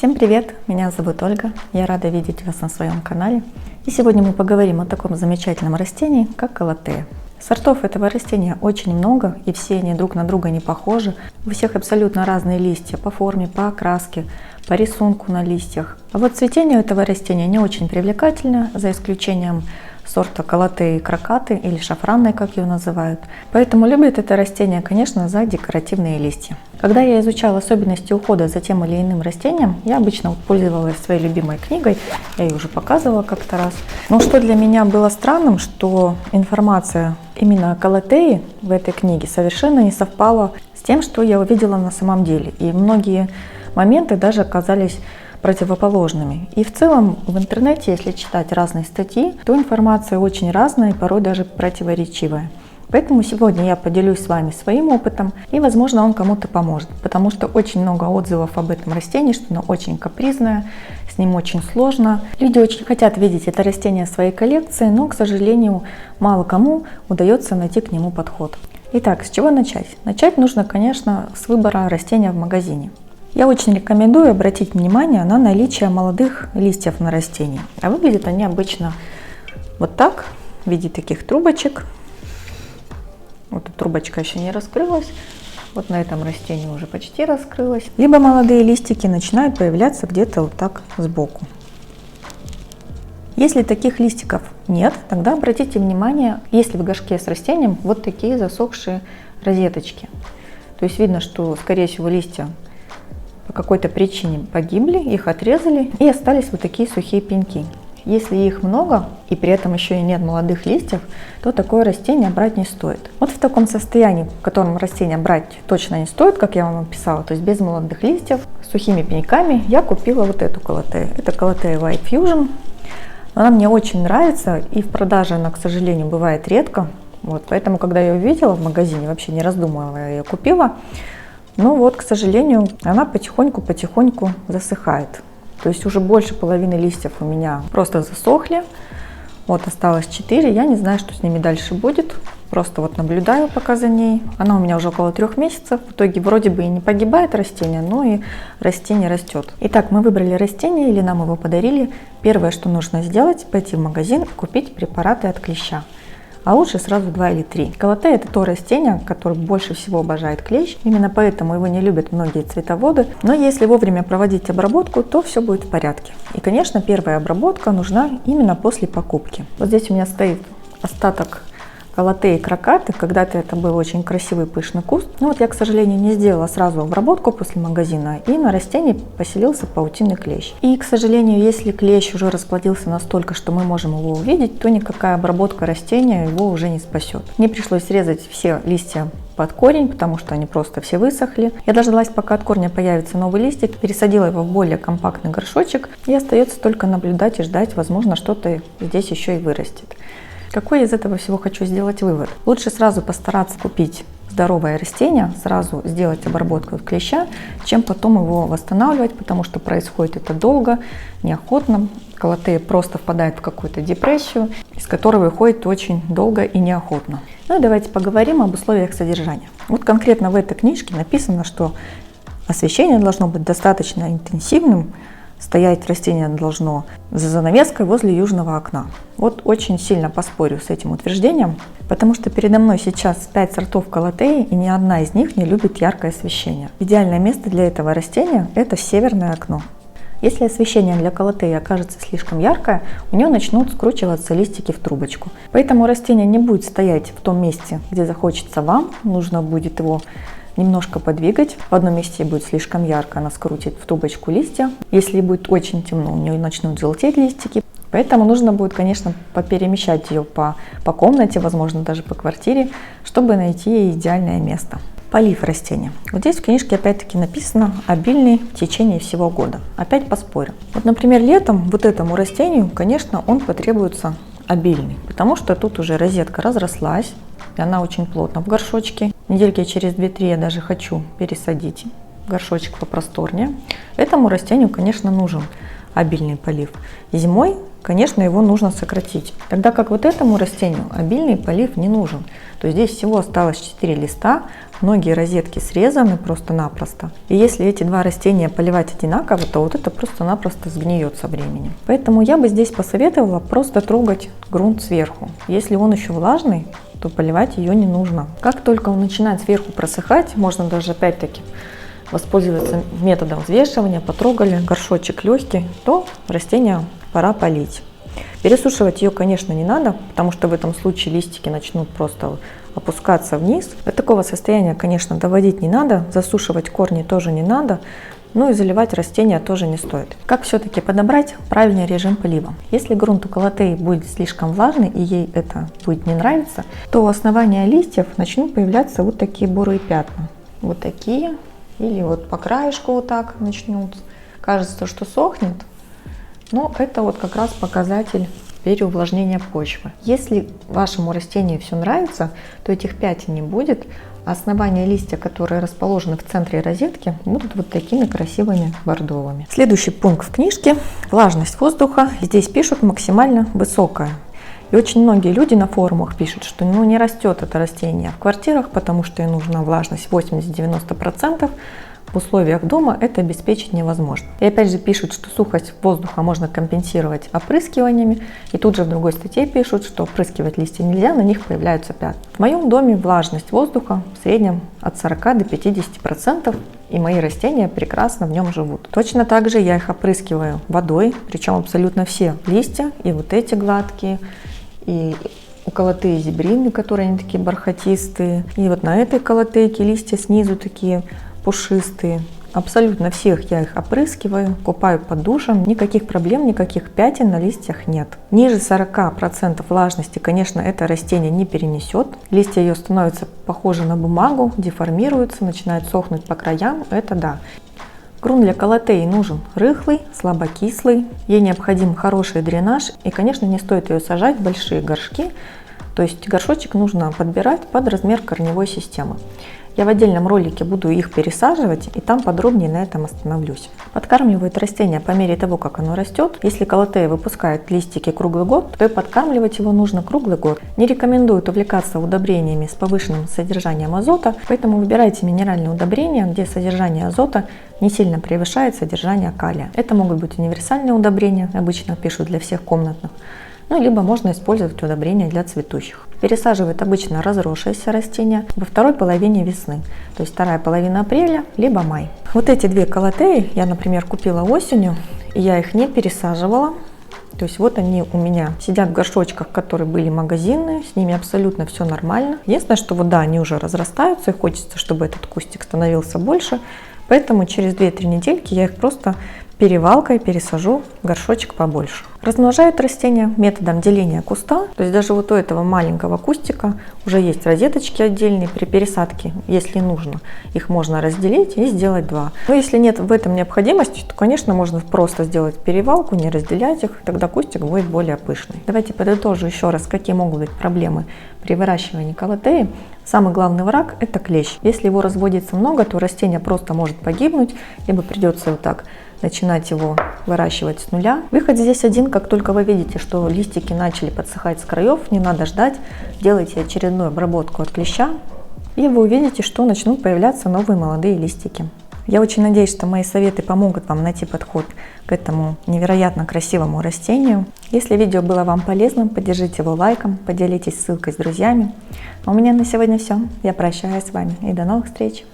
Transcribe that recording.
Всем привет! Меня зовут Ольга, я рада видеть вас на своем канале. И сегодня мы поговорим о таком замечательном растении, как калатея. Сортов этого растения очень много, и все они друг на друга не похожи. У всех абсолютно разные листья по форме, по окраске, по рисунку на листьях. А вот цветение этого растения не очень привлекательно, за исключением сорта калатеи крокаты или шафранной, как ее называют. Поэтому любит это растение, конечно, за декоративные листья. Когда я изучала особенности ухода за тем или иным растением, я обычно пользовалась своей любимой книгой, я ее уже показывала как-то раз. Но что для меня было странным, что информация именно о калатее в этой книге совершенно не совпала с тем, что я увидела на самом деле. И многие моменты даже оказались противоположными. И в целом в интернете, если читать разные статьи, то информация очень разная и порой даже противоречивая. Поэтому сегодня я поделюсь с вами своим опытом, и, возможно, он кому-то поможет, потому что очень много отзывов об этом растении, что оно очень капризное, с ним очень сложно. Люди очень хотят видеть это растение в своей коллекции, но, к сожалению, мало кому удается найти к нему подход. Итак, с чего начать? Начать нужно, конечно, с выбора растения в магазине. Я очень рекомендую обратить внимание на наличие молодых листьев на растении. А выглядят они обычно вот так, в виде таких трубочек. Вот эта трубочка еще не раскрылась. Вот на этом растении уже почти раскрылась. Либо молодые листики начинают появляться где-то вот так сбоку. Если таких листиков нет, тогда обратите внимание, есть ли в горшке с растением вот такие засохшие розеточки. То есть видно, что, скорее всего, листья по какой-то причине погибли, их отрезали и остались вот такие сухие пеньки. Если их много и при этом еще и нет молодых листьев, то такое растение брать не стоит. Вот в таком состоянии, в котором растение брать точно не стоит, как я вам описала, то есть без молодых листьев, с сухими пеньками, я купила вот эту калатею. Это калатея White Fusion. Она мне очень нравится, и в продаже она, к сожалению, бывает редко. Вот, поэтому, когда я ее увидела в магазине, вообще не раздумывая, я ее купила. Но вот, к сожалению, она потихоньку засыхает. То есть уже больше половины листьев у меня просто засохли. Вот осталось 4. Я не знаю, что с ними дальше будет. Просто вот наблюдаю пока за ней. Она у меня уже около 3 месяцев. В итоге вроде бы и не погибает растение, но и растение растет. Итак, мы выбрали растение или нам его подарили. Первое, что нужно сделать, пойти в магазин и купить препараты от клеща. А лучше сразу 2 или 3. Калатея — это то растение, которое больше всего обожает клещ. Именно поэтому его не любят многие цветоводы. Но если вовремя проводить обработку, то все будет в порядке. И, конечно, первая обработка нужна именно после покупки. Вот здесь у меня стоит остаток калатеи крокаты. Когда-то это был очень красивый пышный куст. Но вот я, к сожалению, не сделала сразу обработку после магазина, и на растении поселился паутинный клещ. И, к сожалению, если клещ уже расплодился настолько, что мы можем его увидеть, то никакая обработка растения его уже не спасет. Мне пришлось срезать все листья под корень, потому что они просто все высохли. Я дождалась, пока от корня появится новый листик, пересадила его в более компактный горшочек, и остается только наблюдать и ждать, возможно, что-то здесь еще и вырастет. Какой из этого всего хочу сделать вывод? Лучше сразу постараться купить здоровое растение, сразу сделать обработку от клеща, чем потом его восстанавливать, потому что происходит это долго, неохотно. Калатея просто впадает в какую-то депрессию, из которой выходит очень долго и неохотно. Ну и давайте поговорим об условиях содержания. Вот конкретно в этой книжке написано, что освещение должно быть достаточно интенсивным, стоять растение должно за занавеской возле южного окна. Вот очень сильно поспорю с этим утверждением, потому что передо мной сейчас 5 сортов калатеи, и ни одна из них не любит яркое освещение. Идеальное место для этого растения – это северное окно. Если освещение для калатеи окажется слишком яркое, у нее начнут скручиваться листики в трубочку. Поэтому растение не будет стоять в том месте, где захочется вам, нужно будет его немножко подвигать. В одном месте будет слишком ярко, она скрутит в трубочку листья. Если будет очень темно, у нее начнут желтеть листики. Поэтому нужно будет, конечно, поперемещать ее по комнате, возможно, даже по квартире, чтобы найти ей идеальное место. Полив растения. Вот здесь в книжке опять-таки написано обильный в течение всего года. Опять поспорю. Вот, например, летом вот этому растению, конечно, он потребуется обильный, потому что тут уже розетка разрослась, и она очень плотно в горшочке. Недельки через 2-3 я даже хочу пересадить в горшочек попросторнее. Этому растению, конечно, нужен обильный полив. Зимой конечно, его нужно сократить. Тогда как вот этому растению обильный полив не нужен. То есть здесь всего осталось 4 листа, многие розетки срезаны просто-напросто. И если эти два растения поливать одинаково, то вот это просто-напросто сгниет со временем. Поэтому я бы здесь посоветовала просто трогать грунт сверху. Если он еще влажный, то поливать ее не нужно. Как только он начинает сверху просыхать, можно даже опять-таки воспользоваться методом взвешивания. Потрогали, горшочек легкий, то растение пора полить. Пересушивать ее, конечно, не надо, потому что в этом случае листики начнут просто опускаться вниз. До такого состояния, конечно, доводить не надо, засушивать корни тоже не надо, ну и заливать растения тоже не стоит. Как все-таки подобрать правильный режим полива? Если грунт у колотеи будет слишком влажный и ей это будет не нравиться, то у основания листьев начнут появляться вот такие бурые пятна. Вот такие. Или вот по краешку вот так начнут. Кажется, что сохнет. Но это вот как раз показатель переувлажнения почвы. Если вашему растению все нравится, то этих пятен не будет. Основания листья, которые расположены в центре розетки, будут вот такими красивыми бордовыми. Следующий пункт в книжке – влажность воздуха. Здесь пишут максимально высокая. И очень многие люди на форумах пишут, что не растет это растение в квартирах, потому что ей нужна влажность 80-90%. В условиях дома это обеспечить невозможно. И опять же пишут, что сухость воздуха можно компенсировать опрыскиваниями. И тут же в другой статье пишут, что опрыскивать листья нельзя, на них появляются пятна. В моем доме влажность воздуха в среднем от 40 до 50%. И мои растения прекрасно в нем живут. Точно так же я их опрыскиваю водой, причем абсолютно все листья, и вот эти гладкие, и у колотеи зебрины, которые они такие бархатистые. И вот на этой колотейке листья снизу такие пушистые. Абсолютно всех я их опрыскиваю, купаю под душем. Никаких проблем, никаких пятен на листьях нет. Ниже 40% влажности, конечно, это растение не перенесет. Листья ее становятся похожи на бумагу, деформируются, начинают сохнуть по краям. Это да. Грунт для колотеи нужен рыхлый, слабокислый. Ей необходим хороший дренаж. И, конечно, не стоит ее сажать в большие горшки. То есть горшочек нужно подбирать под размер корневой системы. Я в отдельном ролике буду их пересаживать, и там подробнее на этом остановлюсь. Подкармливают растение по мере того, как оно растет. Если колотея выпускает листики круглый год, то и подкармливать его нужно круглый год. Не рекомендуют увлекаться удобрениями с повышенным содержанием азота, поэтому выбирайте минеральные удобрения, где содержание азота не сильно превышает содержание калия. Это могут быть универсальные удобрения, обычно пишут для всех комнатных. Ну, либо можно использовать удобрения для цветущих. Пересаживают обычно разросшиеся растения во второй половине весны, то есть вторая половина апреля, либо май. Вот эти две колотеи я, например, купила осенью, и я их не пересаживала. То есть вот они у меня сидят в горшочках, которые были магазинные, с ними абсолютно все нормально. Единственное, что вот да, они уже разрастаются, и хочется, чтобы этот кустик становился больше, поэтому через 2-3 недельки я их просто перевалкой пересажу в горшочек побольше. Размножают растения методом деления куста. То есть даже вот у этого маленького кустика уже есть розеточки отдельные. При пересадке, если нужно, их можно разделить и сделать 2. Но если нет в этом необходимости, то, конечно, можно просто сделать перевалку, не разделять их, тогда кустик будет более пышный. Давайте подытожу еще раз, какие могут быть проблемы при выращивании колотеи. Самый главный враг – это клещ. Если его разводится много, то растение просто может погибнуть, либо придется вот так начинать его выращивать с нуля. Выход здесь один: как только вы видите, что листики начали подсыхать с краев, не надо ждать, делайте очередную обработку от клеща, и вы увидите, что начнут появляться новые молодые листики. Я очень надеюсь, что мои советы помогут вам найти подход к этому невероятно красивому растению. Если видео было вам полезным, поддержите его лайком, поделитесь ссылкой с друзьями. А у меня на сегодня все. Я прощаюсь с вами и до новых встреч!